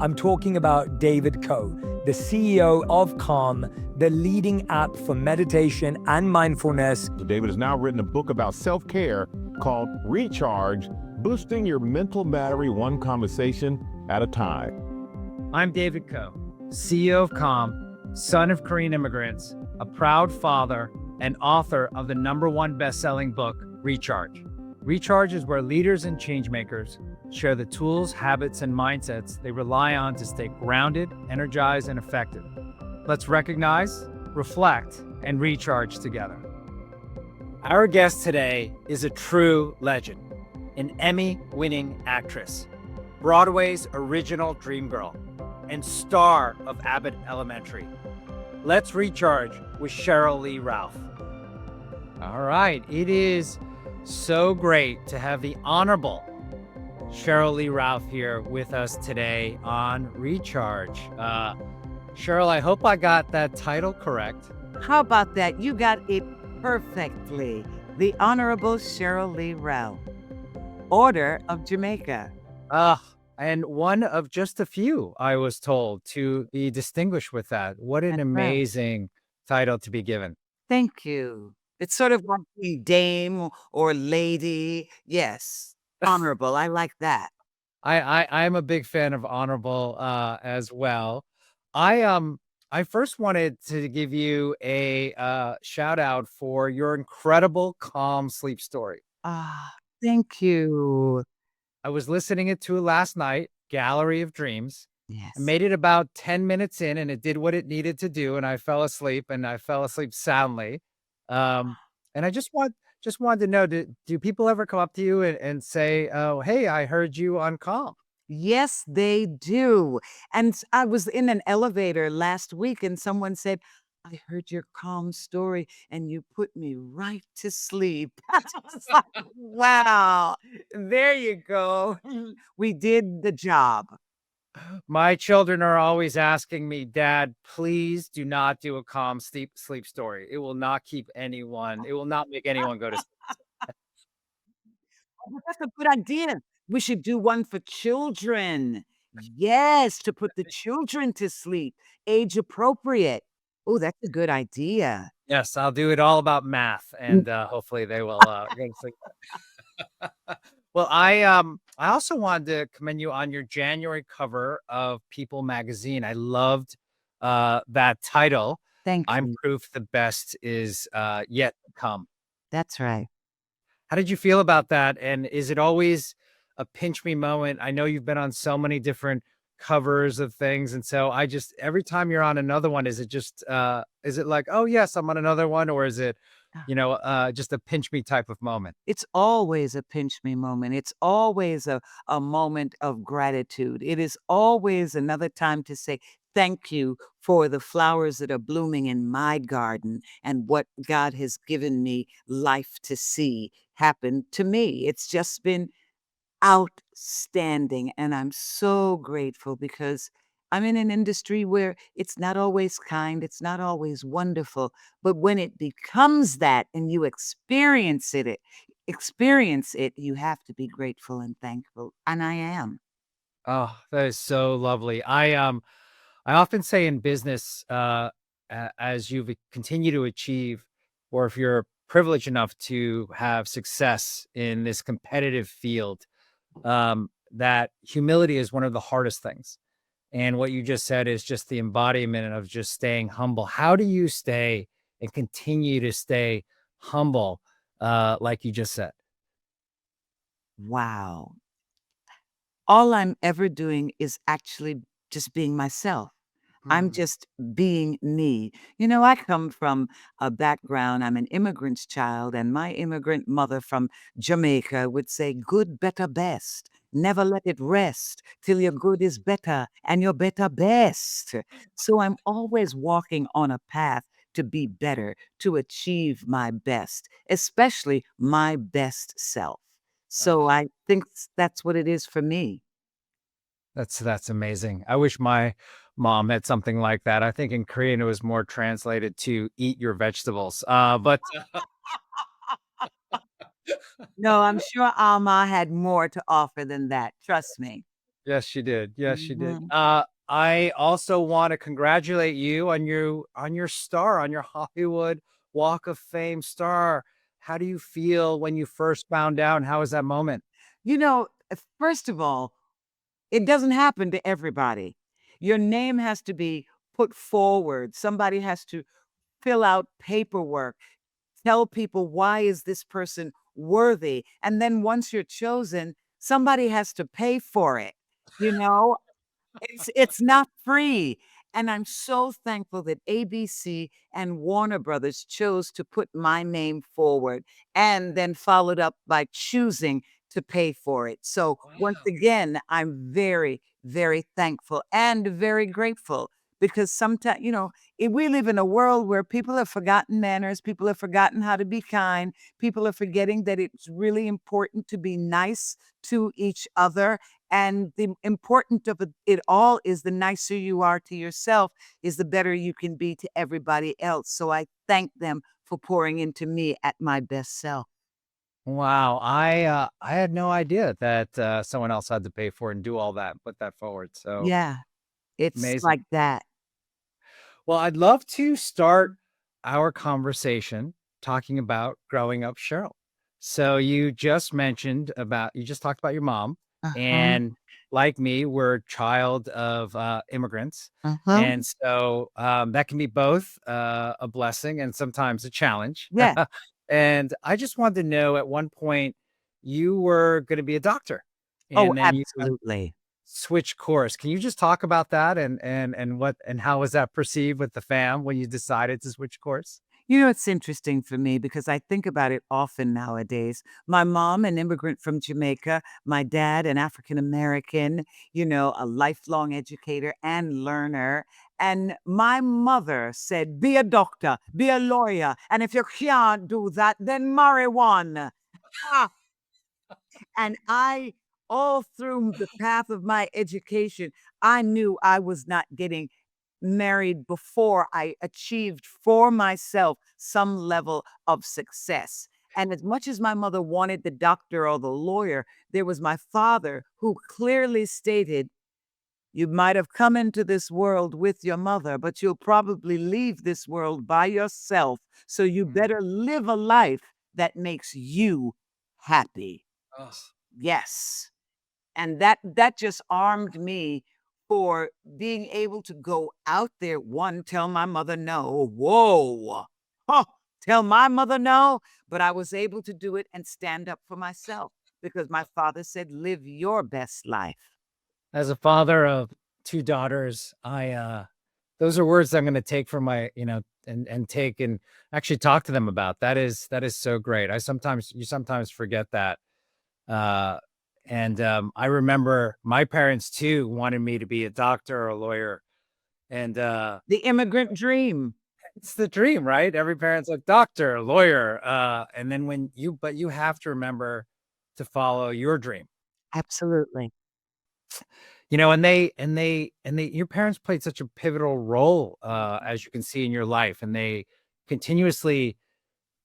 I'm talking about David Coe, the CEO of Calm, the leading app for meditation and mindfulness. David has now written a book about self-care called Recharge, boosting your mental battery one conversation at a time. I'm David Coe, CEO of Calm, son of Korean immigrants, a proud father, and author of the #1 best-selling book, Recharge. Recharge is where leaders and changemakers share the tools, habits, and mindsets they rely on to stay grounded, energized, and effective. Let's recognize, reflect, and recharge together. Our guest today is a true legend, an Emmy-winning actress, Broadway's original Dreamgirl, and star of Abbott Elementary. Let's recharge with Sheryl Lee Ralph. All right, it is so great to have the Honorable Sheryl Lee Ralph here with us today on Recharge. Sheryl, I hope I got that title correct. How about that? You got it perfectly. The Honorable Sheryl Lee Ralph, Order of Jamaica. And one of just a few, I was told, to be distinguished with that. What an That's right. amazing title to be given. Thank you. It's sort of like being dame or lady. Yes, honorable. I like that. I'm a big fan of honorable as well. I first wanted to give you a shout out for your incredible Calm sleep story. Thank you. I was listening to it last night, Gallery of Dreams. Yes. I made it about 10 minutes in and it did what it needed to do. And I fell asleep and I fell asleep soundly. And I just wanted to know, do people ever come up to you and say, oh, hey, I heard you on Calm? Yes, they do. And I was in an elevator last week and someone said, I heard your Calm story and you put me right to sleep. I was like, wow, there you go. We did the job. My children are always asking me, Dad, please do not do a Calm sleep story. It will not make anyone go to sleep. That's a good idea. We should do one for children. Yes, to put the children to sleep, age appropriate. Oh, that's a good idea. Yes, I'll do it all about math, and hopefully they will go to sleep. Well, I also wanted to commend you on your January cover of People magazine. I loved that title. Thank I'm you. proof the best is yet to come. That's right. How did you feel about that? And is it always a pinch me moment? I know you've been on so many different covers of things. And so every time you're on another one, is it like, oh yes, I'm on another one? Or is it, just a pinch me type of moment? It's always a pinch me moment. It's always a moment of gratitude. It is always another time to say, thank you for the flowers that are blooming in my garden and what God has given me life to see happen to me. It's just been outstanding. And I'm so grateful because I'm in an industry where it's not always kind, it's not always wonderful, but when it becomes that and you experience it, you have to be grateful and thankful. And I am. Oh, that is so lovely. I often say in business, as you continue to achieve, or if you're privileged enough to have success in this competitive field, that humility is one of the hardest things. And what you just said is just the embodiment of just staying humble. How do you stay and continue to stay humble, like you just said? Wow. All I'm ever doing is actually just being myself. I'm just being me. I come from a background, I'm an immigrant's child, and my immigrant mother from Jamaica would say, good, better, best. Never let it rest till your good is better and your better best. So I'm always walking on a path to be better, to achieve my best, especially my best self. So I think that's what it is for me. That's amazing. I wish my mom had something like that. I think in Korean it was more translated to eat your vegetables. But No, I'm sure Alma had more to offer than that. Trust me. Yes, she did. Yes, she did. Mhm. I also want to congratulate you on your star, on your Hollywood Walk of Fame star. How do you feel when you first found out? And how was that moment? First of all, it doesn't happen to everybody. Your name has to be put forward. Somebody has to fill out paperwork, tell people why is this person worthy. And then once you're chosen, somebody has to pay for it. You know, it's not free, and I'm so thankful that ABC and Warner Brothers chose to put my name forward and then followed up by choosing to pay for it. So once Wow. again, I'm very, very thankful and very grateful because sometimes, we live in a world where people have forgotten manners, people have forgotten how to be kind, people are forgetting that it's really important to be nice to each other, and the important of it all is the nicer you are to yourself is the better you can be to everybody else. So I thank them for pouring into me at my best self. Wow. I had no idea that someone else had to pay for it and do all that, put that forward. So Yeah, it's amazing. like that. Well, I'd love to start our conversation talking about growing up, Cheryl. So you just talked about your mom, Uh-huh. and like me, we're a child of immigrants, Uh-huh. and so that can be both a blessing and sometimes a challenge. Yeah. And I just wanted to know, at one point, you were going to be a doctor, Oh, and then you absolutely. switch course. Can you just talk about that, and what and how was that perceived with the fam when you decided to switch course? It's interesting for me because I think about it often nowadays. My mom, an immigrant from Jamaica, my dad, an African American, a lifelong educator and learner. And my mother said, be a doctor, be a lawyer. And if you can't do that, then marry one. Ah, and all through the path of my education, I knew I was not getting married before I achieved for myself some level of success. And as much as my mother wanted the doctor or the lawyer, there was my father who clearly stated, you might have come into this world with your mother, but you'll probably leave this world by yourself. So you Mm. better live a life that makes you happy. Oh, Yes. And that just armed me for being able to go out there. One, tell my mother no. Whoa. Huh, tell my mother no. But I was able to do it and stand up for myself because my father said, live your best life. as a father of 2 daughters, those are words I'm gonna take from my and take and actually talk to them about. That is so great. You sometimes forget that. Uh, I remember my parents too wanted me to be a doctor or a lawyer, and The immigrant dream. it's the dream, right? Every parent's like doctor, lawyer, and then but you have to remember to follow your dream. Absolutely. Your parents played such a pivotal role, as you can see in your life, and they continuously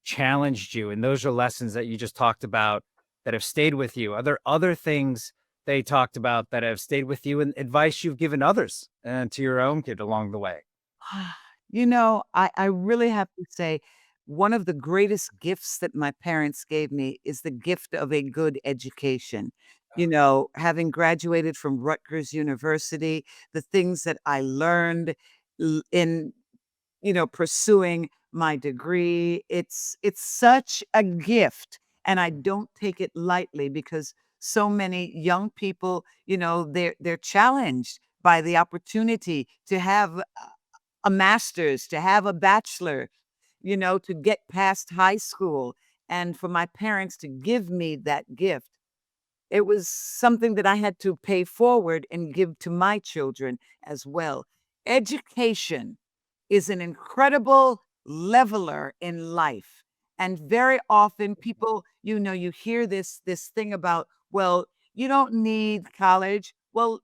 challenged you. And those are lessons that you just talked about that have stayed with you. Are there other things they talked about that have stayed with you, and advice you've given others and to your own kid along the way? I really have to say, one of the greatest gifts that my parents gave me is the gift of a good education. Having graduated from Rutgers University, the things that I learned in pursuing my degree, it's such a gift, and I don't take it lightly because so many young people, they're challenged by the opportunity to have a master's, to have a bachelor, to get past high school. And for my parents to give me that gift, it was something that I had to pay forward and give to my children as well. Education is an incredible leveler in life. And very often people, you hear this thing about, well, you don't need college. Well,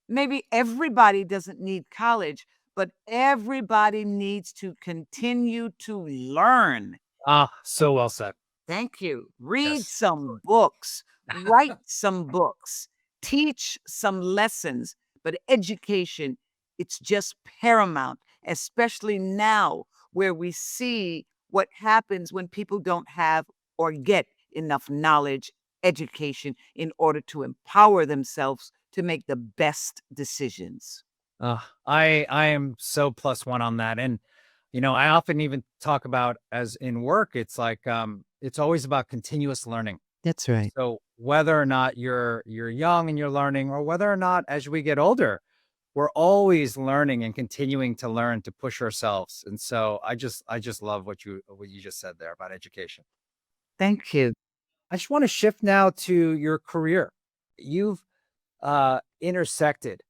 maybe everybody doesn't need college, but everybody needs to continue to learn. Ah, so well said. Thank you. Read Yes. some books, write some books, teach some lessons, but education, it's just paramount, especially now where we see what happens when people don't have or get enough knowledge, education in order to empower themselves to make the best decisions. I am so plus one on that. And I often even talk about as in work, it's like it's always about continuous learning. That's right. So whether or not you're young and you're learning, or whether or not as we get older, we're always learning and continuing to learn to push ourselves. And so I just love what you just said there about education. Thank you. I just want to shift now to your career. You've intersected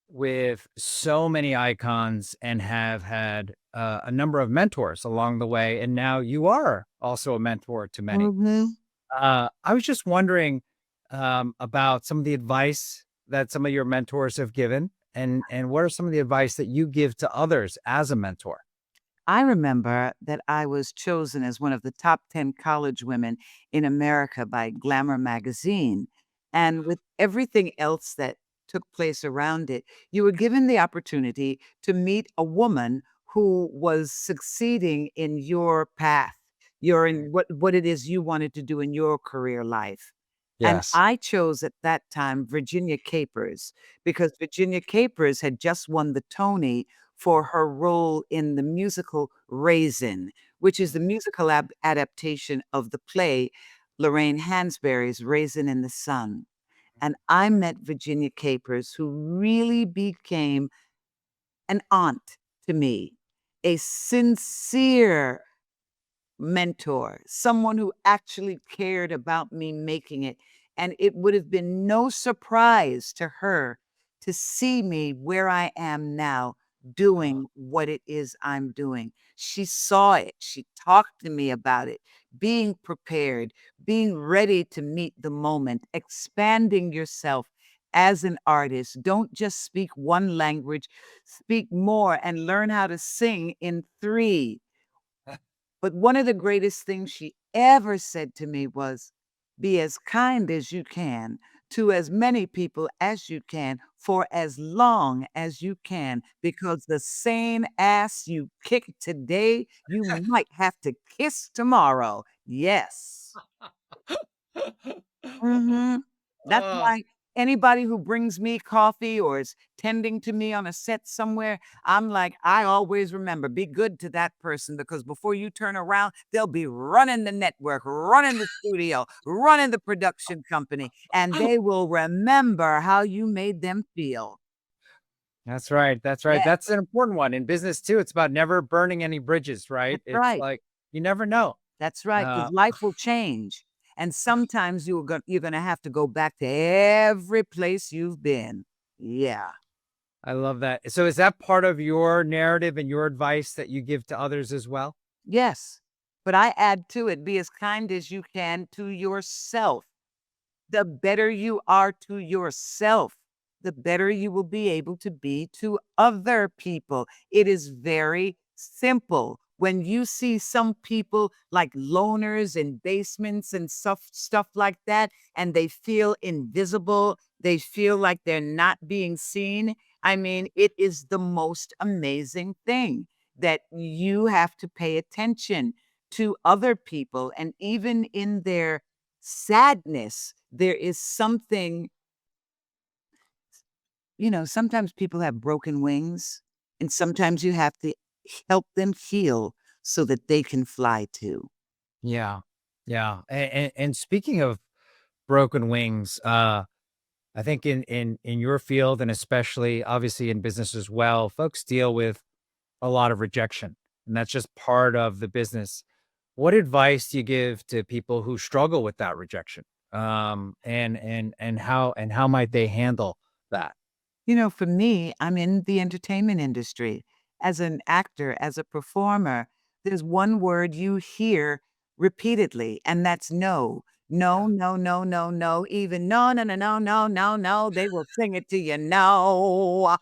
with so many icons and have had a number of mentors along the way. And now you are also a mentor to many. Mhm. I was just wondering about some of the advice that some of your mentors have given, and what are some of the advice that you give to others as a mentor? I remember that I was chosen as one of the top 10 college women in America by Glamour magazine. And with everything else that took place around it, you were given the opportunity to meet a woman who was succeeding in your path, in what it is you wanted to do in your career life. And Yes. I chose at that time Virginia Capers because Virginia Capers had just won the Tony for her role in the musical Raisin, which is the musical adaptation of the play Lorraine Hansberry's Raisin in the Sun. And I met Virginia Capers, who really became an aunt to me, a sincere mentor, someone who actually cared about me making it. And it would have been no surprise to her to see me where I am now, doing what it is I'm doing. She saw it. She talked to me about it, being prepared, being ready to meet the moment, expanding yourself as an artist. Don't just speak one language, speak more and learn how to sing in three. But one of the greatest things she ever said to me was, "Be as kind as you can to as many people as you can for as long as you can, because the same ass you kick today, you might have to kiss tomorrow." Yes. Mhm. That's Oh, why anybody who brings me coffee or is tending to me on a set somewhere, I'm like, I always remember, be good to that person because before you turn around, they'll be running the network, running the studio, running the production company, and they will remember how you made them feel. that's right. That's right. Yeah, That's an important one in business too. It's about never burning any bridges, right? that's It's right. like you never know. That's right, Uh, because life will change. And sometimes you're gonna have to go back to every place you've been. Yeah. I love that. So is that part of your narrative and your advice that you give to others as well? Yes, but I add to it, be as kind as you can to yourself. The better you are to yourself, the better you will be able to be to other people. It is very simple. When you see some people like loners in basements and stuff like that, and they feel invisible, they feel like they're not being seen. I mean, it is the most amazing thing that you have to pay attention to other people, and even in their sadness, there is something, sometimes people have broken wings, and sometimes you have to help them heal so that they can fly too. Yeah. Yeah. And speaking of broken wings, I think in your field, and especially obviously in business as well, folks deal with a lot of rejection, and that's just part of the business. What advice do you give to people who struggle with that rejection? And how might they handle that? For me, I'm in the entertainment industry. As an actor, as a performer, there's one word you hear repeatedly, and that's no. No, no, no, no, no. Even no, no, no, no, no, no, no. They will sing it to you. No.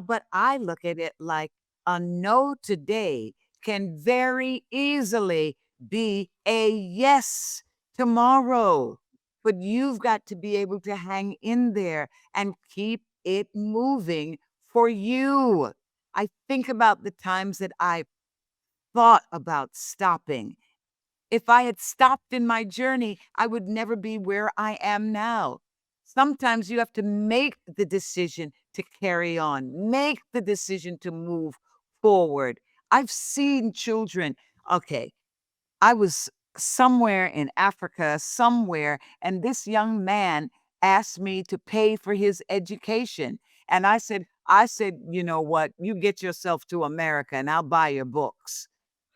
But I look at it like a no today can very easily be a yes tomorrow. but you've got to be able to hang in there and keep it moving for you. I think about the times that I thought about stopping. If I had stopped in my journey, I would never be where I am now. Sometimes you have to make the decision to carry on, make the decision to move forward. I've seen children. Okay, I was somewhere in Africa, somewhere, and this young man asked me to pay for his education. And I said, you know what? You get yourself to America and I'll buy your books.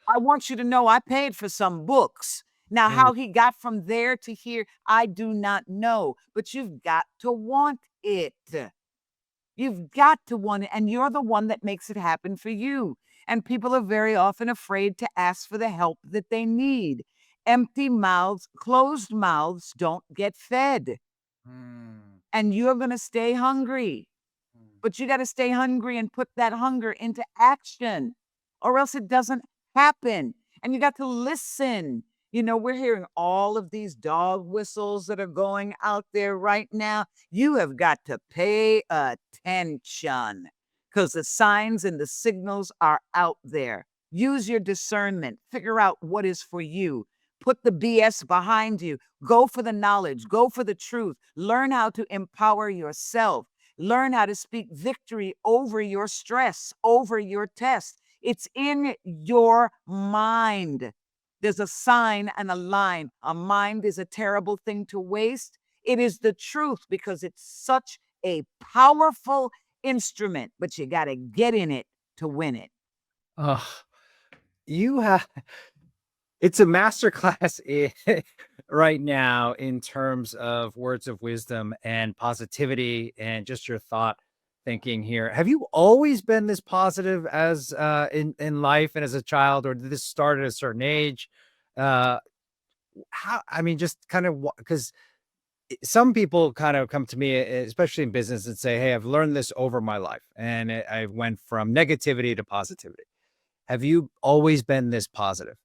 I want you to know I paid for some books. Now, Mm. how he got from there to here, I do not know, but you've got to want it. You've got to want it, and you're the one that makes it happen for you. And people are very often afraid to ask for the help that they need. Empty mouths, closed mouths don't get fed, Mm. and you're going to stay hungry. But you got to stay hungry and put that hunger into action, or else it doesn't happen. And you got to listen. You know, we're hearing all of these dog whistles that are going out there right now. You have got to pay attention because the signs and the signals are out there. Use your discernment, figure out what is for you. Put the BS behind you. Go for the knowledge, go for the truth. Learn how to empower yourself. Learn how to speak victory over your stress, over your test. It's in your mind. There's a sign and a line. A mind is a terrible thing to waste. It is the truth because it's such a powerful instrument, but you got to get in it to win it. Ugh, you have it's a masterclass right now in terms of words of wisdom and positivity and just your thought thinking here. Have you always been this positive as in life and as a child, or did this start at a certain age? Uh, how I mean, just kind of because some people kind of come to me, especially in business, and say, "Hey, I've learned this over my life, and I went from negativity to positivity." Have you always been this positive?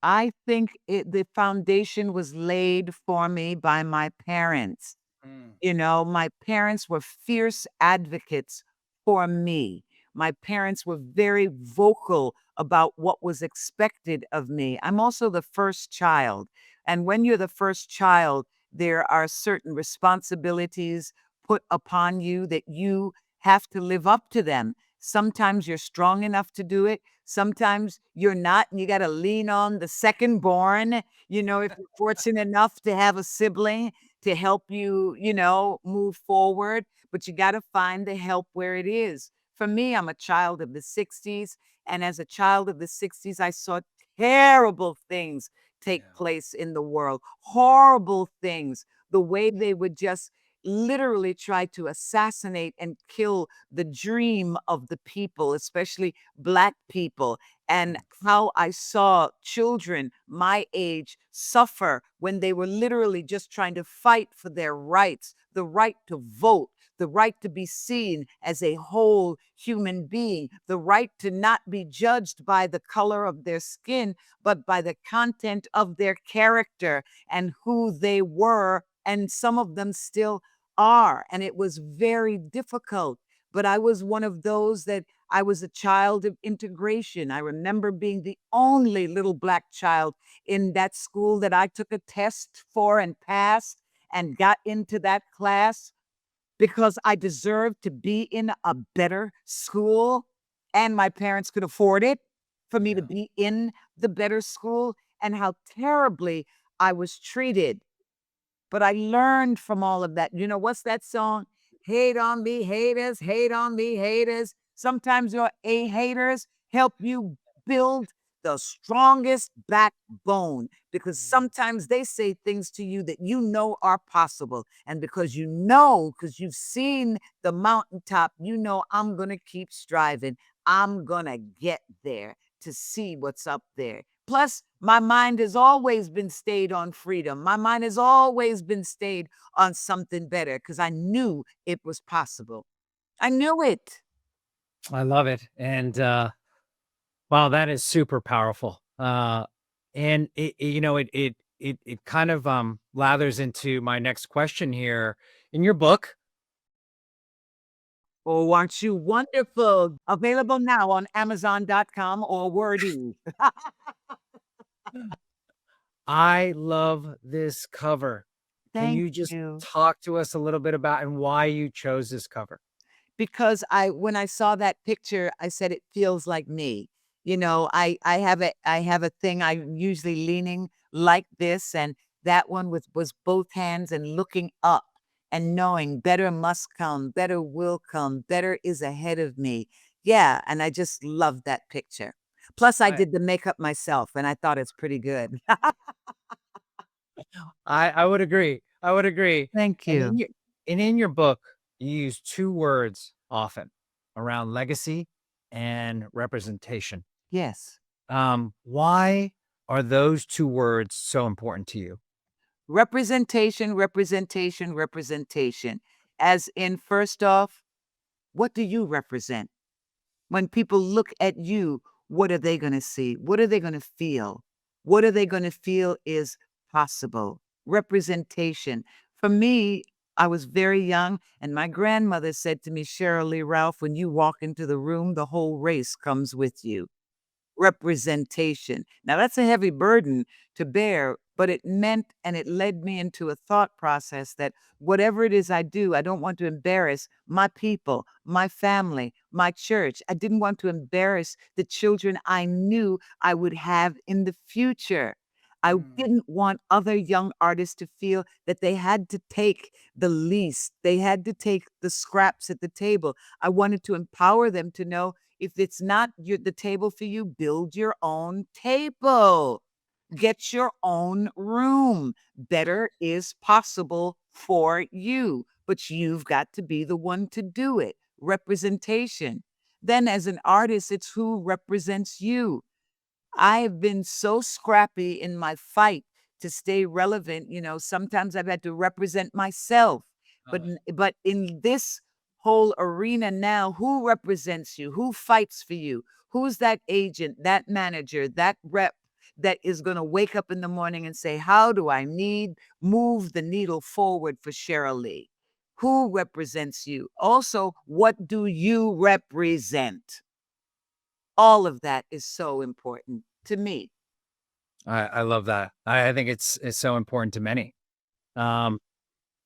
I think the foundation was laid for me by my parents. Mm. You know, my parents were fierce advocates for me. My parents were very vocal about what was expected of me. I'm also the first child. And when you're the first child, there are certain responsibilities put upon you that you have to live up to them. Sometimes you're strong enough to do it. Sometimes you're not, and you got to lean on the second born. You know, if you're fortunate enough to have a sibling to help you, you know, move forward, but you got to find the help where it is. For me, I'm a child of the 60s. And as a child of the 60s, I saw terrible things take Yeah. place in the world, horrible things, the way they would just literally try to assassinate and kill the dream of the people, especially Black people, and how I saw children my age suffer when they were literally just trying to fight for their rights, the right to vote, the right to be seen as a whole human being, the right to not be judged by the color of their skin, but by the content of their character and who they were. And some of them still are. And it was very difficult. But I was one of those that I was a child of integration. I remember being the only little Black child in that school that I took a test for and passed and got into that class because I deserved to be in a better school and my parents could afford it for me to Yeah. be in the better school, and how terribly I was treated. But I learned from all of that. You know, what's that song? Hate on me, haters, hate on me, haters. Sometimes your A haters help you build the strongest backbone because Mm. sometimes they say things to you that you know are possible. And because you know, because you've seen the mountaintop, you know, I'm going to keep striving. I'm going to get there to see what's up there. Plus, my mind has always been stayed on freedom. My mind has always been stayed on something better because I knew it was possible. I knew it. I love it. And wow, that is super powerful. And it it kind of lathers into my next question here. In your book, Oh, aren't you wonderful? Available now on Amazon.com or Wordy. I love this cover. Can Thank you just you. talk to us a little bit about and why you chose this cover? Because when I saw that picture, I said it feels like me. I have a thing I'm usually leaning like this, and that one was both hands and looking up and knowing better must come, better will come, better is ahead of me. Yeah, and I just love that picture. Plus, I I did the makeup myself, and I thought it's pretty good. I would agree. I would agree. Thank And in you. your book, you use two words often around legacy and representation. Yes. Why are those two words so important to you? Representation, representation, representation. As in, first off, what do you represent? When people look at you, what are they going to see? What are they going to feel? What are they going to feel is possible? Representation. For me, I was very young, and my grandmother said to me, Sheryl Lee Ralph, when you walk into the room, the whole race comes with you. Representation. Now, that's a heavy burden to bear, but it meant and it led me into a thought process that whatever it is I do, I don't want to embarrass my people, my family, my church. I didn't want to embarrass the children I knew I would have in the future. I Mm, didn't want other young artists to feel that they had to take the least, they had to take the scraps at the table. I wanted to empower them to know if it's not the table for you, build your own table. Get your own room. Better is possible for you, but you've got to be the one to do it. Representation. Then, as an artist, it's who represents you. I've been so scrappy in my fight to stay relevant. Sometimes I've had to represent myself. But uh, but in this whole arena now, who represents you? Who fights for you? Who's that agent, that manager, that rep that is going to wake up in the morning and say, "How do I move the needle forward for Sheryl Lee?" Who represents you? Also, what do you represent? All of that is so important to me. I love that. I think it's so important to many. Um,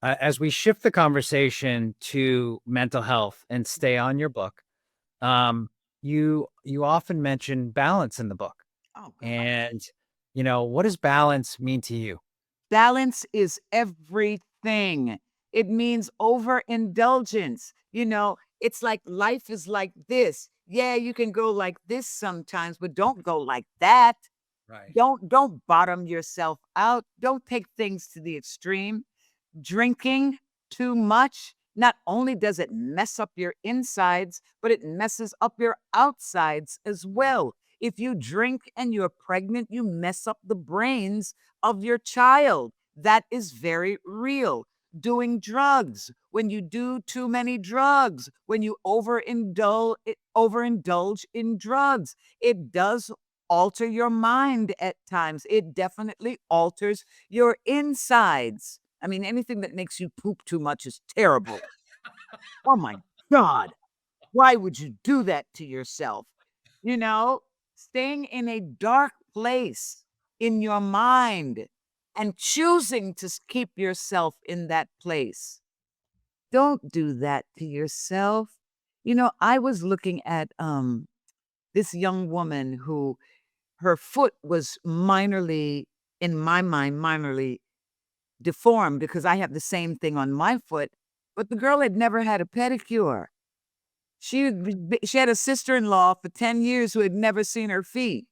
as we shift the conversation to mental health and stay on your book, um, you often mention balance in the book. Oh, God. And, what does balance mean to you? Balance is everything. It means overindulgence. It's like life is like this. Yeah, you can go like this sometimes, but don't go like that. Right. Don't bottom yourself out. Don't take things to the extreme. Drinking too much, not only does it mess up your insides, but it messes up your outsides as well. If you drink and you're pregnant, you mess up the brains of your child. That is very real. Doing drugs, when you do too many drugs, when you overindulge in drugs, it does alter your mind at times. It definitely alters your insides. I mean, anything that makes you poop too much is terrible. Oh my God. Why would you do that to yourself? You know, Staying in a dark place in your mind and choosing to keep yourself in that place. Don't do that to yourself. I was looking at this young woman who her foot was minorly, in my mind, minorly deformed because I have the same thing on my foot, but the girl had never had a pedicure. She had a sister-in-law for 10 years who had never seen her feet.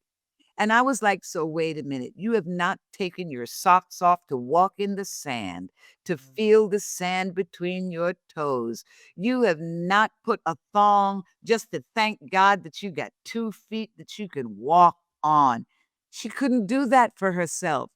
And I was like, so wait a minute, you have not taken your socks off to walk in the sand, to feel the sand between your toes. You have not put a thong just to thank God that you got 2 feet that you can walk on. She couldn't do that for herself.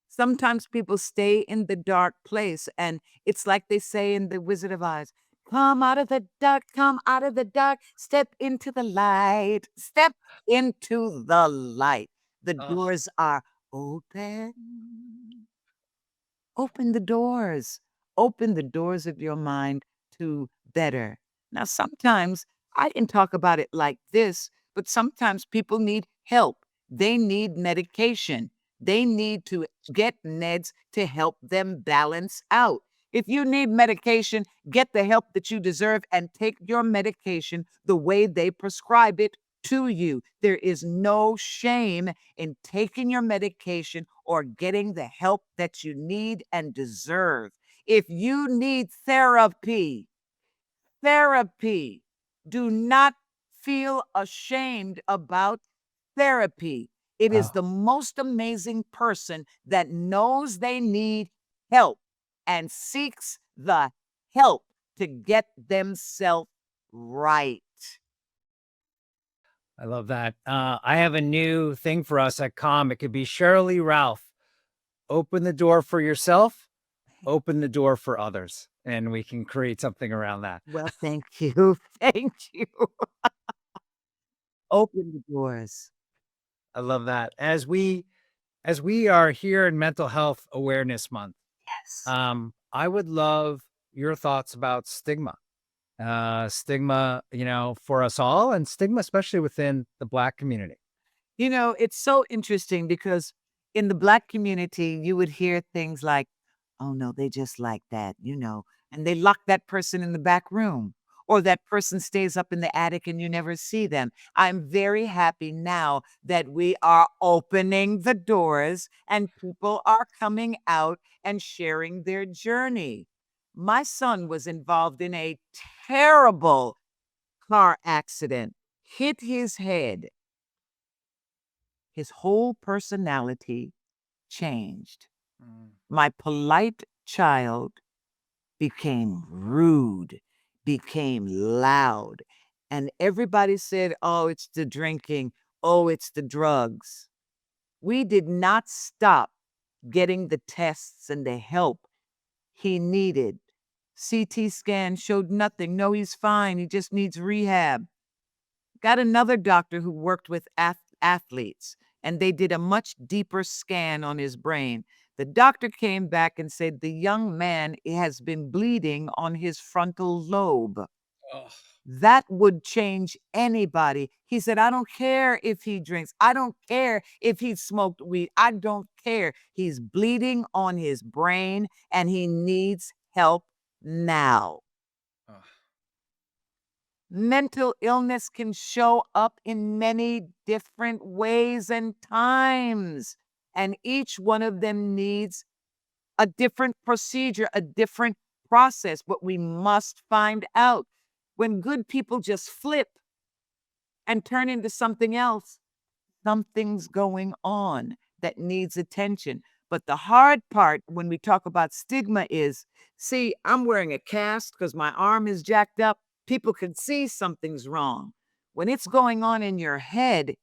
Sometimes people stay in the dark place, and it's like they say in The Wizard of Oz, come out of the dark, come out of the dark, step into the light, step into the light. The Oh, doors are open. Open the doors. Open the doors of your mind to better. Now, sometimes I can talk about it like this, but sometimes people need help. They need medication. They need to get meds to help them balance out. If you need medication, get the help that you deserve and take your medication the way they prescribe it to you. There is no shame in taking your medication or getting the help that you need and deserve. If you need therapy, therapy. Do not feel ashamed about therapy. It is Oh, the most amazing person that knows they need help and seeks the help to get themselves right. I love that. I have a new thing for us at Com. It could be Sheryl Lee Ralph. Open the door for yourself, open the door for others. And we can create something around that. Well, thank you. Thank you. Open the doors. I love that. As we are here in Mental Health Awareness Month, Yes. I would love your thoughts about stigma. Stigma, for us all, and stigma especially within the Black community. It's so interesting because in the Black community, you would hear things like, oh no, they just like that, and they lock that person in the back room, or that person stays up in the attic and you never see them. I'm very happy now that we are opening the doors and people are coming out and sharing their journey. My son was involved in a terrible car accident, hit his head. His whole personality changed. My polite child became rude, became loud. And everybody said, oh, it's the drinking. Oh, it's the drugs. We did not stop getting the tests and the help he needed. CT scan showed nothing. No, he's fine. He just needs rehab. Got another doctor who worked with athletes, and they did a much deeper scan on his brain. The doctor came back and said the young man has been bleeding on his frontal lobe. Ugh. That would change anybody. He said, I don't care if he drinks. I don't care if he smoked weed. I don't care. He's bleeding on his brain and he needs help now. Ugh. Mental illness can show up in many different ways and times, and each one of them needs a different procedure, a different process. But we must find out when good people just flip and turn into something else, something's going on that needs attention. But the hard part when we talk about stigma is, see, I'm wearing a cast because my arm is jacked up. People can see something's wrong. When it's going on in your head,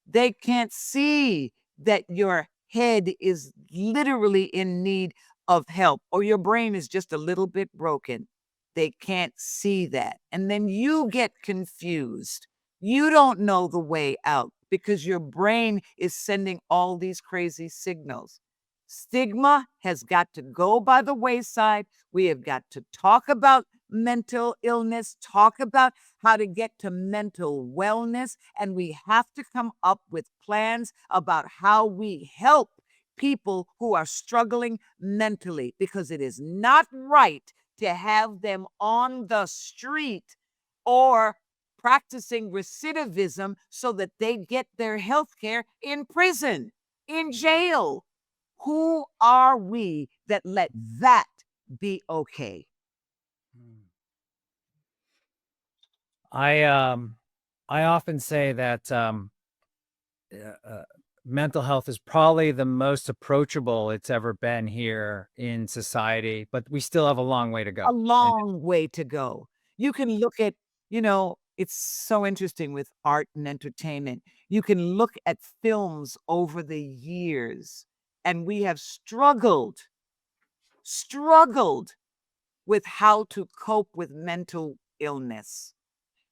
they can't see that your head is literally in need of help or your brain is just a little bit broken. They can't see that. And then you get confused. You don't know the way out because your brain is sending all these crazy signals. Stigma has got to go by the wayside. We have got to talk about mental illness, talk about how to get to mental wellness, and we have to come up with plans about how we help people who are struggling mentally because it is not right to have them on the street or practicing recidivism so that they get their health care in prison, in jail. Who are we that let that be okay? I often say that mental health is probably the most approachable it's ever been here in society, but we still have a long way to go. A long way to go. You can look at, it's so interesting with art and entertainment. You can look at films over the years, and we have struggled with how to cope with mental illness.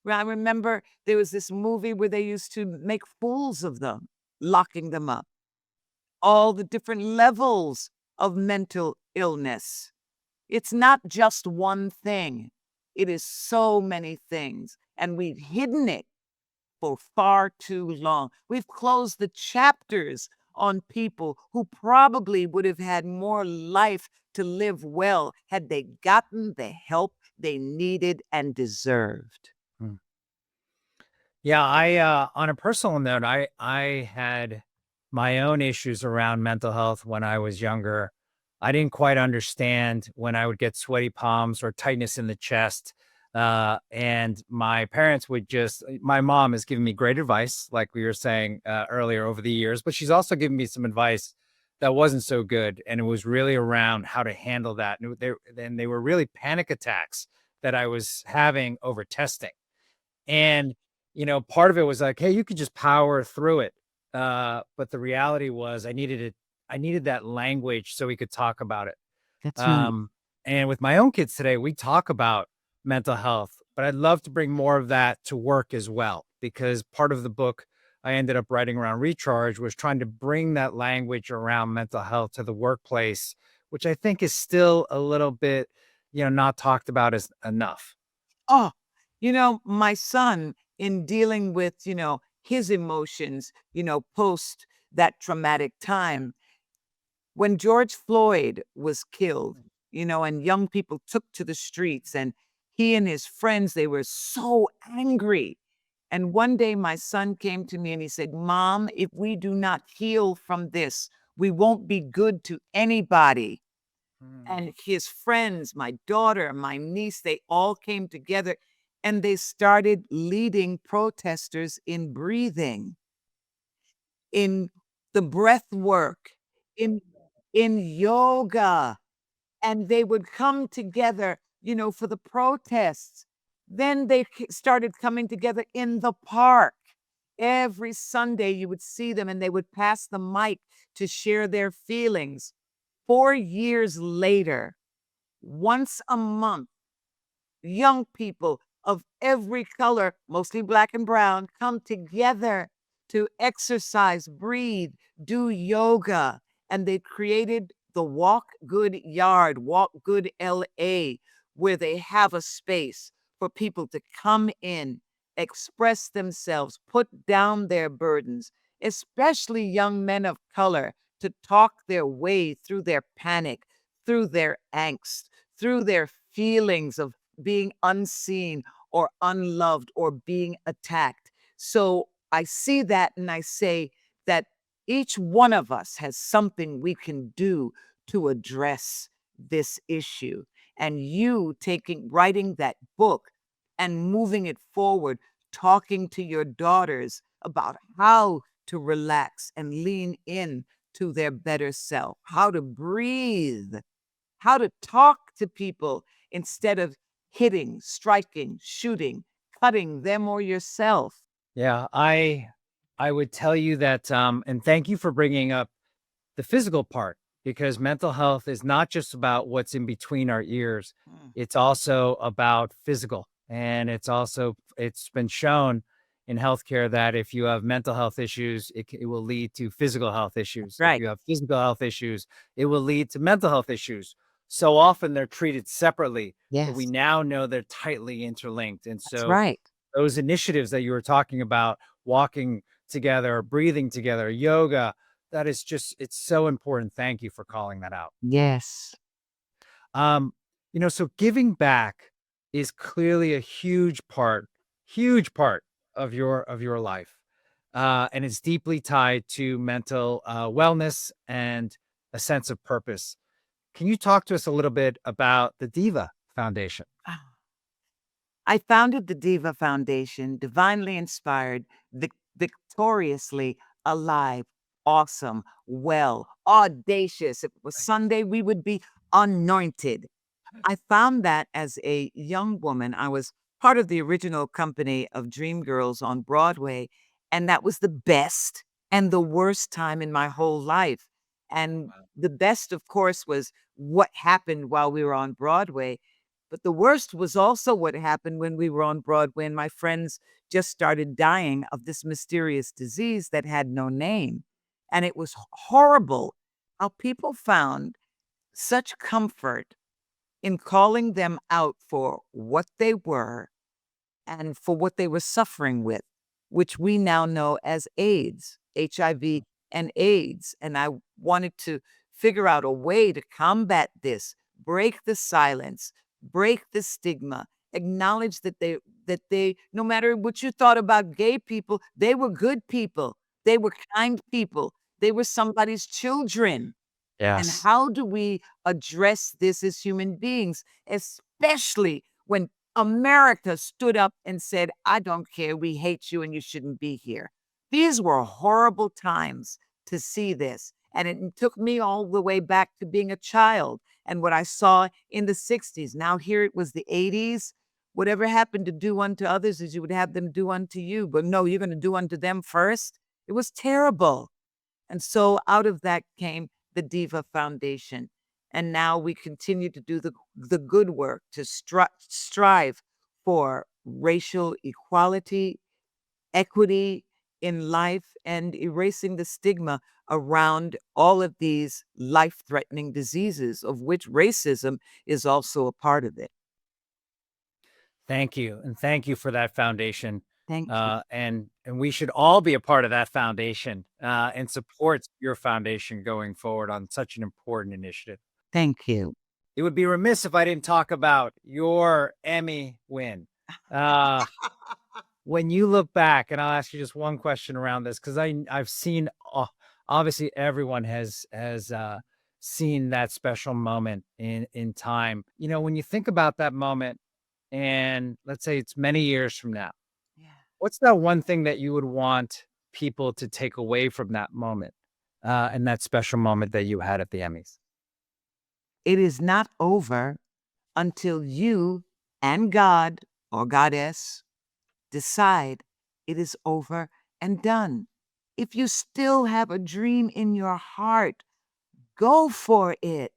Well, I remember there was this movie where they used to make fools of them, locking them up. All the different levels of mental illness. It's not just one thing. It is so many things. And we've hidden it for far too long. We've closed the chapters on people who probably would have had more life to live well had they gotten the help they needed and deserved. Mm. Yeah, on a personal note, I had my own issues around mental health when I was younger. I didn't quite understand when I would get sweaty palms or tightness in the chest. And my parents would my mom has given me great advice, like we were saying earlier over the years, but she's also given me some advice that wasn't so good. And it was really around how to handle that. And they were really panic attacks that I was having over testing. And, part of it was like, hey, you could just power through it. But the reality was I needed that language so we could talk about it. That's right. Um, and with my own kids today, we talk about mental health, but I'd love to bring more of that to work as well, because part of the book I ended up writing around Recharge was trying to bring that language around mental health to the workplace, which I think is still a little bit, not talked about as enough. Oh, my son, in dealing with, his emotions, post that traumatic time, when George Floyd was killed, and young people took to the streets, and he and his friends, they were so angry. And one day my son came to me and he said, Mom, if we do not heal from this, we won't be good to anybody. Mm. And his friends, my daughter, my niece, they all came together and they started leading protesters in breathing, in the breath work, in yoga, and they would come together, for the protests. Then they started coming together in the park. Every Sunday you would see them and they would pass the mic to share their feelings. 4 years later, once a month, young people of every color, mostly black and brown, come together to exercise, breathe, do yoga. And they created the Walk Good Yard, Walk Good LA, where they have a space for people to come in, express themselves, put down their burdens, especially young men of color, to talk their way through their panic, through their angst, through their feelings of being unseen or unloved or being attacked. So I see that and I say that each one of us has something we can do to address this issue. And you writing that book and moving it forward, talking to your daughters about how to relax and lean in to their better self, how to breathe, how to talk to people instead of hitting, striking, shooting, cutting them or yourself. Yeah, I would tell you that, and thank you for bringing up the physical part, because mental health is not just about what's in between our ears. Mm. It's also about physical. And it's been shown in healthcare that if you have mental health issues, it will lead to physical health issues. If Right. you have physical health issues, it will lead to mental health issues. So often they're treated separately, but we Yes, now know they're tightly interlinked. And that's so right. those initiatives that you were talking about, walking together, breathing together, yoga, it's so important. Thank you for calling that out. Yes. Um, so giving back is clearly a huge part of your life. And it's deeply tied to mental wellness and a sense of purpose. Can you talk to us a little bit about the Diva Foundation? I founded the Diva Foundation, divinely inspired, victoriously alive, awesome, well, audacious. If it was Sunday, we would be anointed. I found that as a young woman, I was part of the original company of Dreamgirls on Broadway, and that was the best and the worst time in my whole life. And the best, of course, was what happened while we were on Broadway. But the worst was also what happened when we were on Broadway and my friends just started dying of this mysterious disease that had no name. And it was horrible how people found such comfort in calling them out for what they were and for what they were suffering with, which we now know as AIDS, HIV and AIDS. And I wanted to figure out a way to combat this, break the silence, break the stigma, acknowledge that they no matter what you thought about gay people, they were good people. They were kind people. They were somebody's children. And Yes. how do we address this as human beings, especially when America stood up and said, I don't care, we hate you and you shouldn't be here. These were horrible times to see this. And it took me all the way back to being a child and what I saw in the 60s. Now, here it was the 80s. Whatever happened to do unto others is you would have them do unto you. But no, you're going to do unto them first. It was terrible. And so out of that came the Diva Foundation. And now we continue to do the good work to strive for racial equality, equity in life, and erasing the stigma around all of these life-threatening diseases, of which racism is also a part of it. Thank you. And thank you for that foundation. Thank you. And we should all be a part of that foundation and support your foundation going forward on such an important initiative. Thank you. It would be remiss if I didn't talk about your Emmy win. When you look back, and I'll ask you just one question around this, because I've seen, obviously everyone has seen that special moment in time. You know, when you think about that moment, and let's say it's many years from now, Yeah. what's that one thing that you would want people to take away from that moment and that special moment that you had at the Emmys? It is not over until you and God or goddess decide it is over and done. If you still have a dream in your heart, go for it.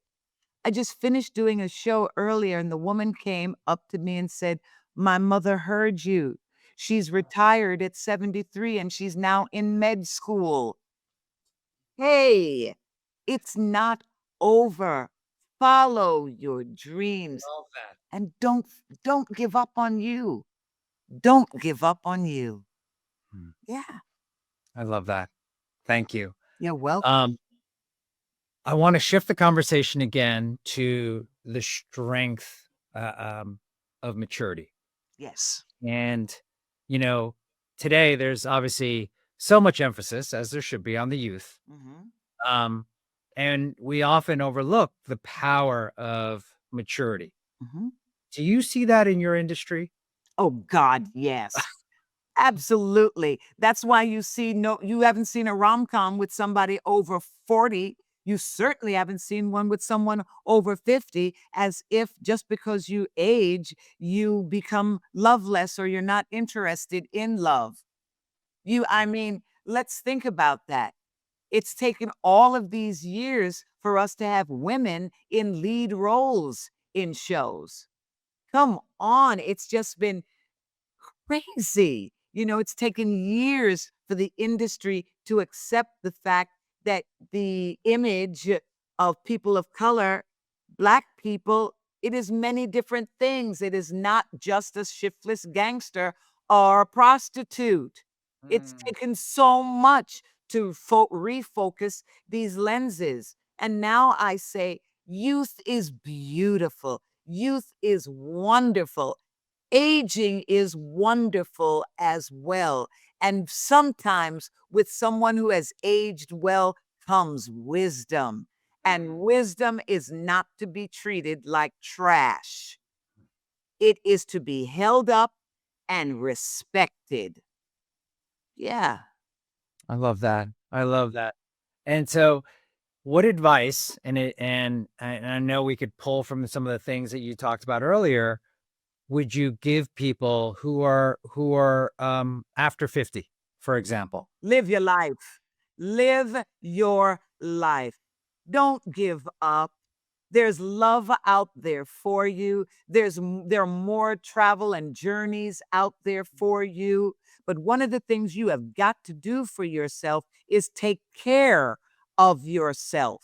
I just finished doing a show earlier, and the woman came up to me and said, my mother heard you. She's retired at 73 and she's now in med school. Hey, it's not over. Follow your dreams Love that. and don't give up on you. Don't give up on you. Hmm. Yeah, I love that. Thank you. you're welcome. I want to shift the conversation again to the strength of maturity. Yes. And, you know, today there's obviously so much emphasis, as there should be, on the youth. Mhm. And we often overlook the power of maturity. Mhm. Do you see that in your industry? Oh God, yes. Absolutely. That's why you haven't seen a rom-com with somebody over 40. You certainly haven't seen one with someone over 50, as if just because you age, you become loveless or you're not interested in love. I mean, let's think about that. It's taken all of these years for us to have women in lead roles in shows. Come on, it's just been crazy. It's taken years for the industry to accept the fact that the image of people of color, Black people, it is many different things. It is not just a shiftless gangster or a prostitute. It's Mm. taken so much to refocus these lenses. And now I say, youth is beautiful. Youth is wonderful. Aging is wonderful as well. And sometimes with someone who has aged well comes wisdom. And wisdom is not to be treated like trash. It is to be held up and respected. Yeah. I love that. I love that. And so, what advice, and I know we could pull from some of the things that you talked about earlier, would you give people who are after 50, for example? Live your life. Live your life. Don't give up. There's love out there for you. There are more travel and journeys out there for you. But one of the things you have got to do for yourself is take care of yourself.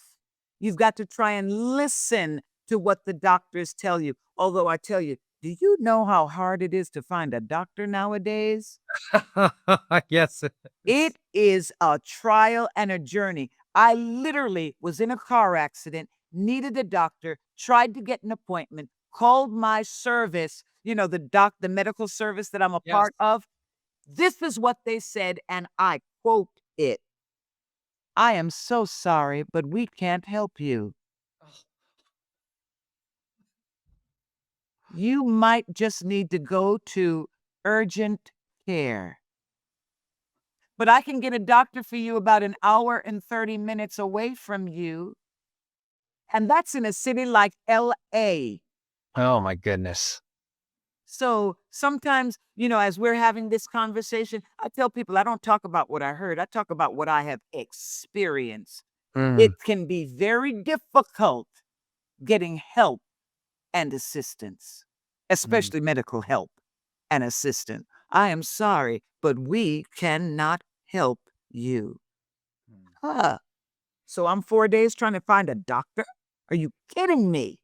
You've got to try and listen to what the doctors tell you. Although I tell you, do you know how hard it is to find a doctor nowadays? Yes. It is a trial and a journey. I literally was in a car accident, needed a doctor, tried to get an appointment, called my service, the medical service that I'm a Yes. part of. This is what they said, and I quote it. I am so sorry, but we can't help you. You might just need to go to urgent care. But I can get a doctor for you about an hour and 30 minutes away from you. And that's in a city like LA. Oh my goodness. So sometimes, as we're having this conversation, I tell people I don't talk about what I heard. I talk about what I have experienced. It Mm, can be very difficult getting help and assistance, mm, especially medical help and assistance. I am sorry, but we cannot help you. mm. Huh. So I'm 4 days trying to find a doctor? Are you kidding me?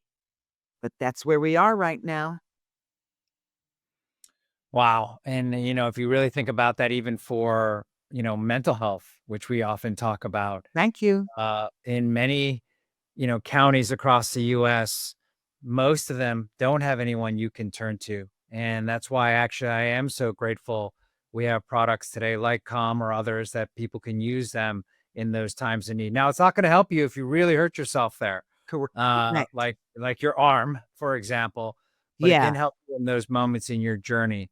But that's where we are right now. Wow. And, if you really think about that, even for, mental health, which we often talk about, Thank you. in many, counties across the US, most of them don't have anyone you can turn to. And that's why actually I am so grateful we have products today like Calm or others that people can use them in those times of need. Now, it's not going to help you if you really hurt yourself there, Correct. like your arm, for example, but it Yeah, can help you in those moments in your journey,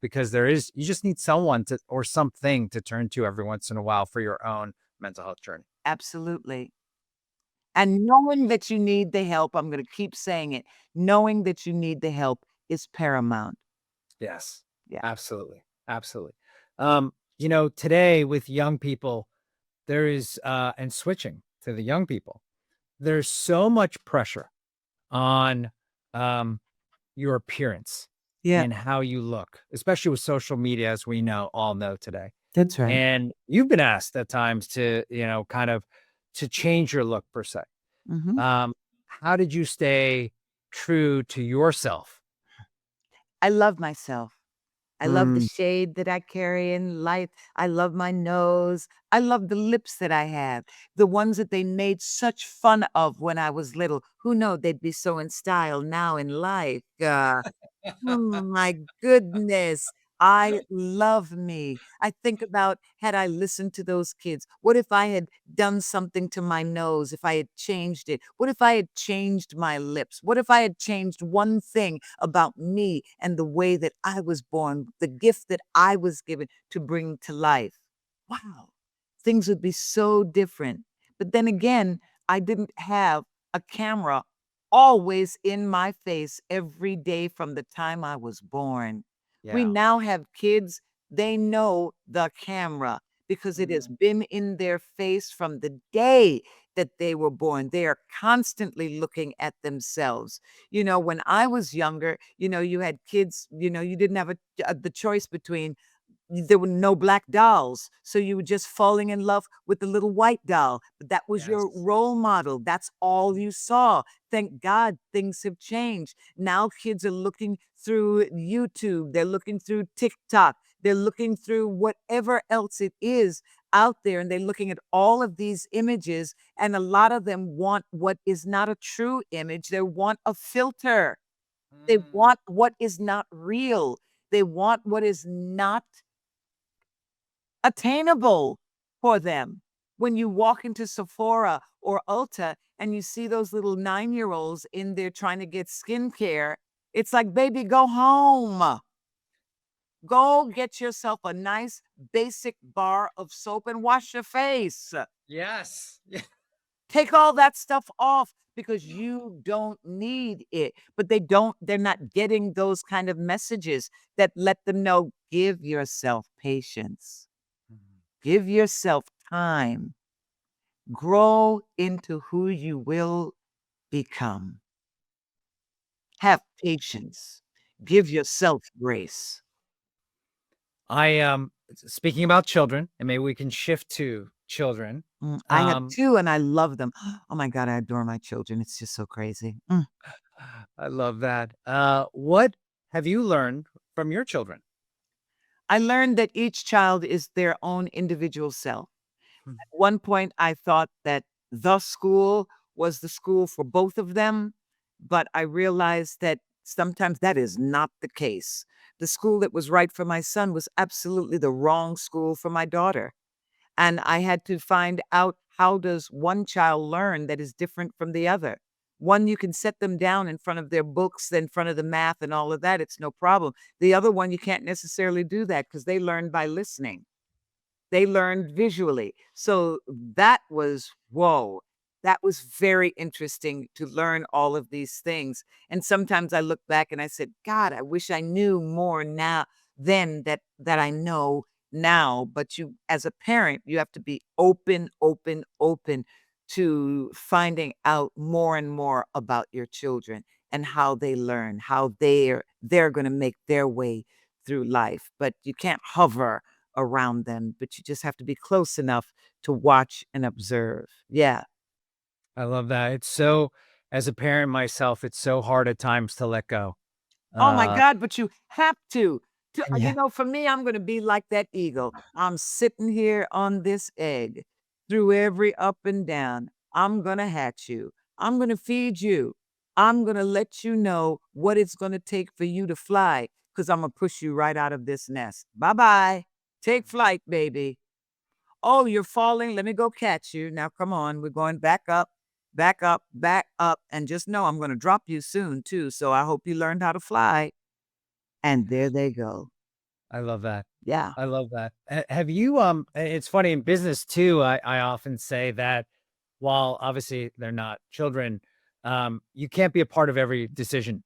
because you just need someone to or something to turn to every once in a while for your own mental health journey. absolutely. And knowing that you need the help, I'm going to keep saying it, knowing that you need the help is paramount. Yes, Yeah. absolutely, absolutely. Today with young people, there is, and switching to the young people, there's so much pressure on, um, your appearance Yeah, and how you look, especially with social media, as we all know today. that's right. And you've been asked at times to, kind of to change your look per se. Mhm. How did you stay true to yourself? I love myself. I love the Mm, shade that I carry in life. I love my nose. I love the lips that I have, the ones that they made such fun of when I was little. Who know they'd be so in style now in life. Oh my goodness. I love me. I think about had I listened to those kids, what if I had done something to my nose, if I had changed it? What if I had changed my lips? What if I had changed one thing about me and the way that I was born, the gift that I was given to bring to life? Wow, things would be so different. But then again, I didn't have a camera always in my face every day from the time I was born. We yeah. now have kids, they know the camera because it has Mm, been in their face from the day that they were born. They are constantly looking at themselves. When I was younger, you had kids, you didn't have the choice between there were no black dolls. So you were just falling in love with the little white doll. But that was your yes. role model. That's all you saw. Thank God things have changed. Now kids are looking through YouTube, they're looking through TikTok, they're looking through whatever else it is out there, and they're looking at all of these images. And a lot of them want what is not a true image, they want a filter. They Mm, want what is not real. They want what is not attainable for them. When you walk into Sephora or Ulta and you see those little 9-year-olds in there trying to get skincare, it's like, baby, go home. Go get yourself a nice basic bar of soap and wash your face. yes. Take all that stuff off because you don't need it. But they're not getting those kind of messages that let them know give yourself patience, Mhm. give yourself time. Grow into who you will become. Have patience. Give yourself grace. I speaking about children, and maybe we can shift to children. I have Um, 2 and I love them. Oh my god, I adore my children. It's just so crazy. I love that. What have you learned from your children? I learned that each child is their own individual self. Hmm. At one point, I thought that the school was the school for both of them, but I realized that sometimes that is not the case. The school that was right for my son was absolutely the wrong school for my daughter. And I had to find out, how does one child learn that is different from the other? One, you can set them down in front of their books, in front of the math and all of that. It's no problem. The other one, you can't necessarily do that because they learn by listening. They learned visually. So that was, whoa, that was very interesting to learn all of these things. And sometimes I look back and I said, God, I wish I knew more now then that I know now. But you, as a parent, you have to be open, open, open to finding out more and more about your children and how they learn, how they're going to make their way through life. But you can't hover around them, but you just have to be close enough to watch and observe. Yeah. I love that. It's so, as a parent myself, it's so hard at times to let go. Oh my Uh, God, but you have to. You yeah. know, for me, I'm going to be like that eagle. I'm sitting here on this egg through every up and down. I'm going to hatch you. I'm going to feed you. I'm going to let you know what it's going to take for you to fly because I'm going to push you right out of this nest. Bye bye. Take flight, baby. Oh, you're falling. Let me go catch you. Now, come on. We're going back up, back up, back up. And just know I'm going to drop you soon, too. So I hope you learned how to fly. And there they go. I love that. Yeah. I love that. Have you, it's funny in business too. I often say that while obviously they're not children, you can't be a part of every decision.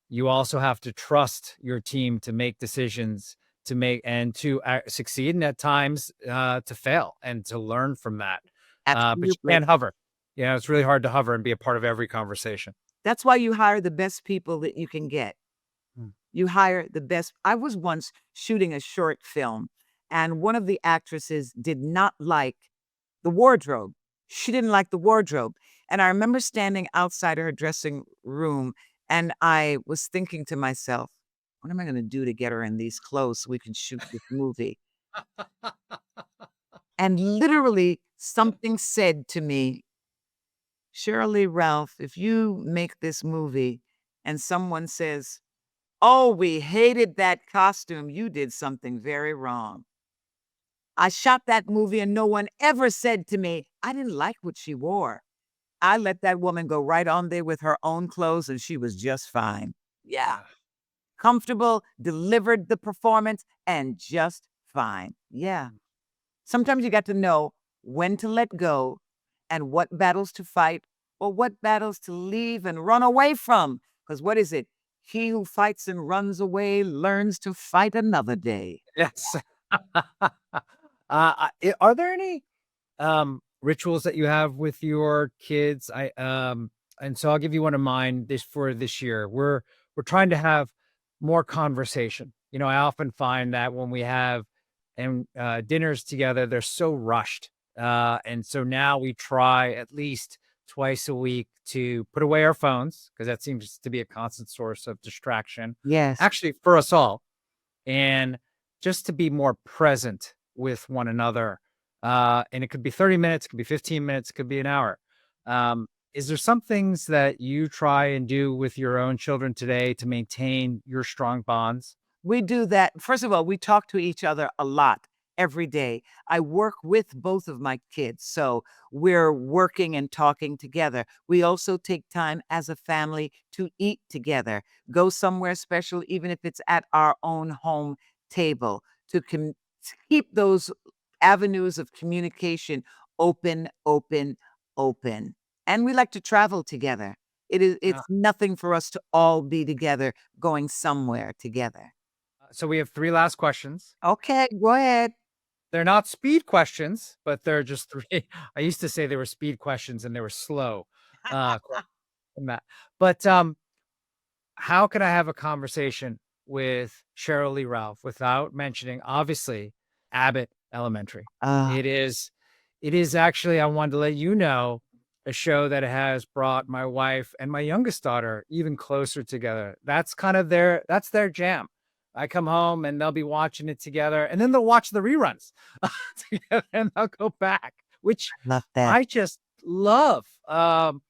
You also have to trust your team to make decisions, to make and to succeed, and at times to fail and to learn from that. But you Absolutely. can't hover. You know, it's really hard to hover and be a part of every conversation. That's why you hire the best people that you can get. Mm. You hire the best. I was once shooting a short film, and one of the actresses did not like the wardrobe. She didn't like the wardrobe. And I remember standing outside her dressing room and I was thinking to myself, what am I going to do to get her in these clothes so we can shoot this movie? And literally, something said to me, Sheryl Lee Ralph, if you make this movie and someone says, oh, we hated that costume, you did something very wrong. I shot that movie and no one ever said to me, I didn't like what she wore. I let that woman go right on there with her own clothes and she was just fine. Yeah. Ah, Comfortable, delivered the performance, and just fine. Yeah. Sometimes you got to know when to let go and what battles to fight or what battles to leave and run away from. Because what is it? He who fights and runs away learns to fight another day. yes. Are there any rituals that you have with your kids? And so I'll give you one of mine this year. We're trying to have more conversation. You know, I often find that when we have dinners together, they're so rushed. And so now we try at least twice a week to put away our phones because that seems to be a constant source of distraction, Yes. actually, for us all, and just to be more present with one another. And it could be 30 minutes, it could be 15 minutes, it could be an hour. Is there some things that you try and do with your own children today to maintain your strong bonds? We do that. First of all, we talk to each other a lot every day. I work with both of my kids, so we're working and talking together. We also take time as a family to eat together, go somewhere special, even if it's at our own home table, to keep those avenues of communication open, open, open. And we like to travel together. It's nothing for us to all be together, going somewhere together. So we have three last questions. Okay, go ahead. They're not speed questions, but they're just three. I used to say they were speed questions and they were slow. Questions from that. But how can I have a conversation with Sheryl Lee Ralph without mentioning, obviously, Abbott Elementary. Ah, It is actually, I wanted to let you know, a show that has brought my wife and my youngest daughter even closer together. That's their jam. I come home and they'll be watching it together, and then they'll watch the reruns together, and they'll go back, which love that. I just love. Have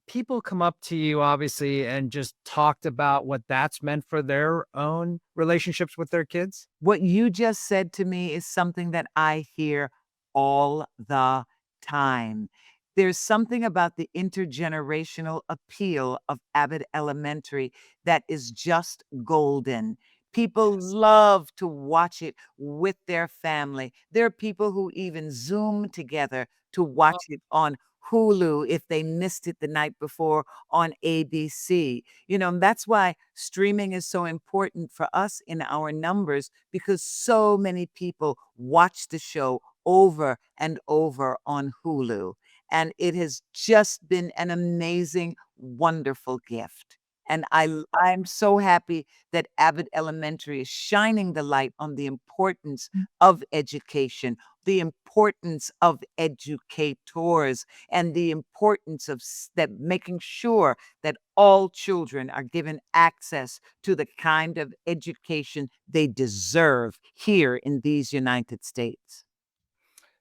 people come up to you, obviously, and just talked about what that's meant for their own relationships with their kids? What you just said to me is something that I hear all the time. There's something about the intergenerational appeal of Abbott Elementary that is just golden. People Yes. love to watch it with their family. There are people who even Zoom together to Oh, watch it on Hulu if they missed it the night before on ABC. And that's why streaming is so important for us in our numbers because so many people watch the show over and over on Hulu. And it has just been an amazing, wonderful gift. And I'm so happy that Abbott Elementary is shining the light on the importance of education, the importance of educators, and the importance of that making sure that all children are given access to the kind of education they deserve here in these United States.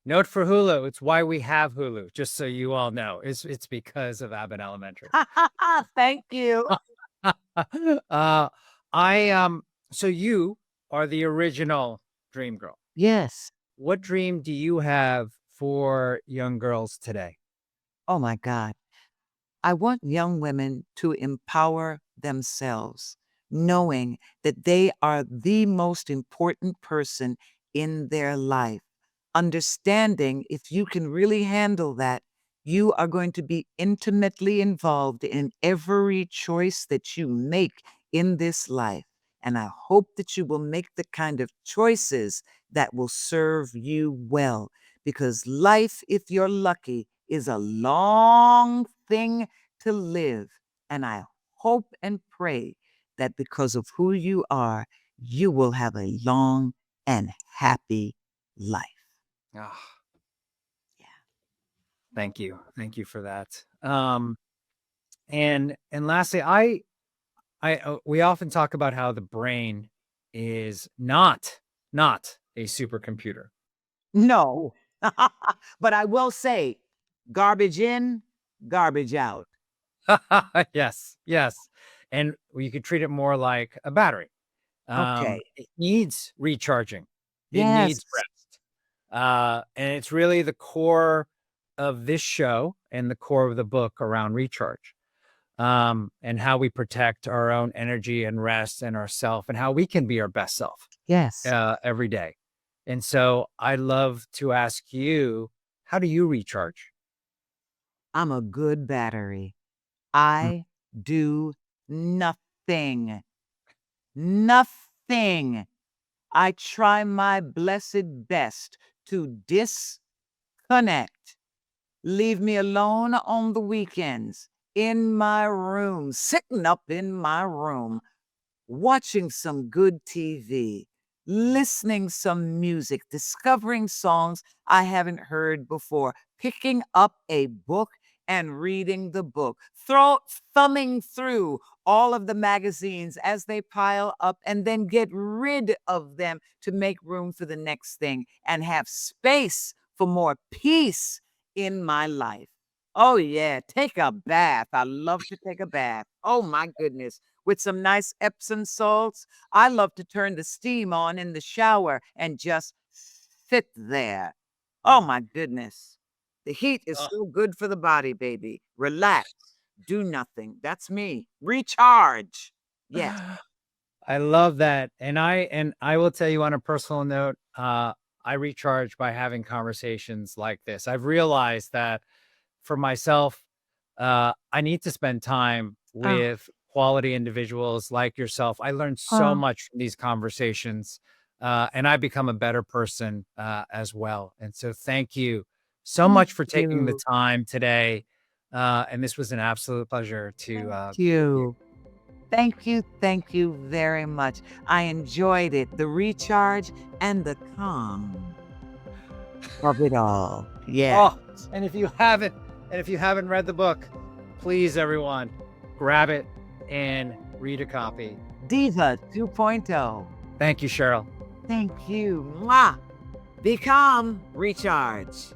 note for Hulu, it's why we have Hulu, just so you all know. It's because of Abbott Elementary. Thank you. uh, so you are the original dream girl. Yes. What dream do you have for young girls today? Oh my God. I want young women to empower themselves, knowing that they are the most important person in their life. Understanding if you can really handle that, you are going to be intimately involved in every choice that you make in this life. And I hope that you will make the kind of choices that will serve you well. Because life, if you're lucky, is a long thing to live. And I hope and pray that because of who you are, you will have a long and happy life. Ah, Yeah. thank you. Thank you for that. And lastly, we often talk about how the brain is not a supercomputer. No, but I will say garbage in, garbage out. Yes, yes. And you could treat it more like a battery. Okay. It needs recharging. It Yes. needs rest. And it's really the core of this show and the core of the book around recharge. And how we protect our own energy and rest and ourself and how we can be our best self Yes. every day. And so I love to ask you, how do you recharge? I'm a good battery. Mm. I do nothing. Nothing. I try my blessed best to disconnect. Leave me alone on the weekends in my room, sitting up in my room, watching some good TV, listening some music, discovering songs I haven't heard before, picking up a book and reading the book, thumbing through all of the magazines as they pile up and then get rid of them to make room for the next thing and have space for more peace in my life. Oh yeah, take a bath. I love to take a bath. Oh my goodness, with some nice Epsom salts. I love to turn the steam on in the shower and just sit there. Oh my goodness. The heat is Oh. so good for the body, baby. Relax. Do nothing. That's me. Recharge. Yes. I love that. And I will tell you on a personal note, I recharge by having conversations like this. I've realized that for myself, I need to spend time Oh, with quality individuals like yourself. I learned so oh, much from these conversations, and I become a better person as well. And so, thank you so thank much for taking the you. time today. And this was an absolute pleasure to Thank be with you. you. Thank you very much. I enjoyed it. The recharge and the calm of it all. Yeah. Oh, and if you haven't read the book, please everyone, grab it and read a copy. Diva 2.0. Thank you, Sheryl. Thank you. Mwah. Become recharge.